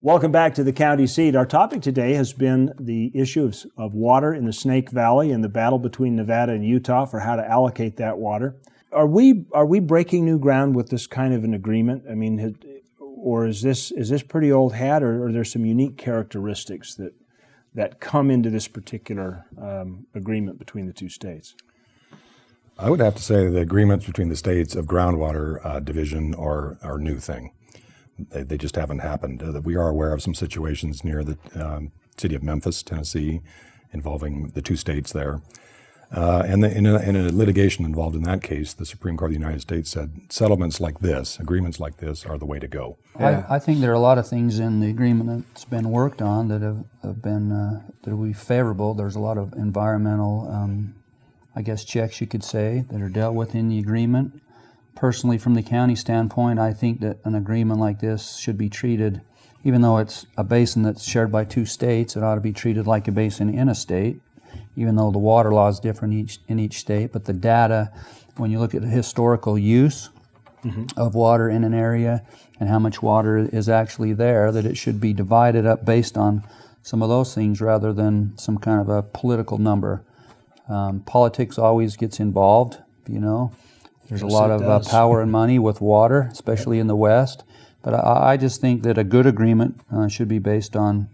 Welcome back to the county seat. Our topic today has been the issue of water in the Snake Valley and the battle between Nevada and Utah for how to allocate that water. Are we breaking new ground with this kind of an agreement? I mean, or is this pretty old hat, or are there some unique characteristics that come into this particular agreement between the two states? I would have to say the agreements between the states of groundwater division are a new thing. They just haven't happened. We are aware of some situations near the city of Memphis, Tennessee, involving the two states there. And in a litigation involved in that case, the Supreme Court of the United States said settlements like this, agreements like this, are the way to go. Yeah. I think there are a lot of things in the agreement that's been worked on that have been that will be favorable. There's a lot of environmental, I guess, checks you could say that are dealt with in the agreement. Personally, from the county standpoint, I think that an agreement like this should be treated, even though it's a basin that's shared by two states, it ought to be treated like a basin in a state, even though the water law is different in each state. But the data, when you look at the historical use of water in an area and how much water is actually there, that it should be divided up based on some of those things rather than some kind of a political number. Politics always gets involved, you know. There's a lot of power and money with water, especially in the West. But I just think that a good agreement should be based on,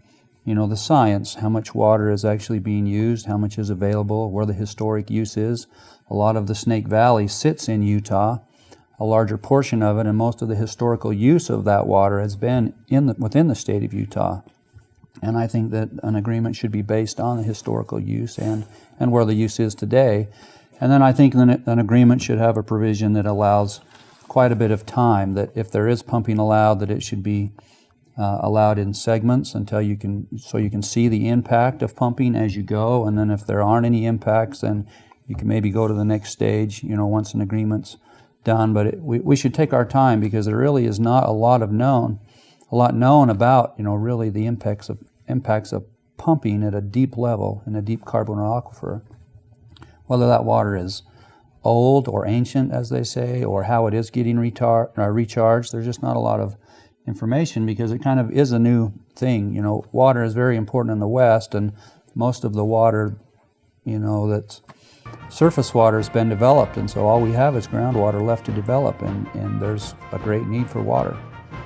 you know, the science, how much water is actually being used, how much is available, where the historic use is. A lot of the Snake Valley sits in Utah, a larger portion of it, and most of the historical use of that water has been within the state of Utah. And I think that an agreement should be based on the historical use and where the use is today. And then I think an agreement should have a provision that allows quite a bit of time, that if there is pumping allowed, that it should be allowed in segments so you can see the impact of pumping as you go. And then if there aren't any impacts, then you can maybe go to the next stage, you know, once an agreement's done. But we should take our time, because there really is not a lot known about, you know, really the impacts of pumping at a deep level in a deep carbonate aquifer. Whether that water is old or ancient, as they say, or how it is getting recharged, there's just not a lot of information, because it kind of is a new thing. You know, water is very important in the West, and most of the water, you know, that's surface water has been developed, and so all we have is groundwater left to develop, and there's a great need for water.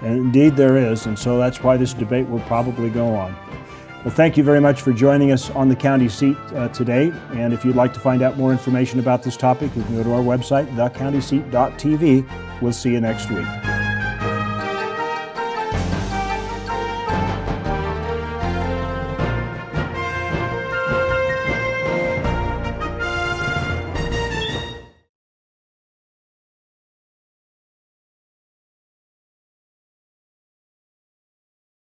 And indeed there is, and so that's why this debate will probably go on. Well, thank you very much for joining us on the county seat today. And if you'd like to find out more information about this topic, you can go to our website, thecountyseat.tv. We'll see you next week.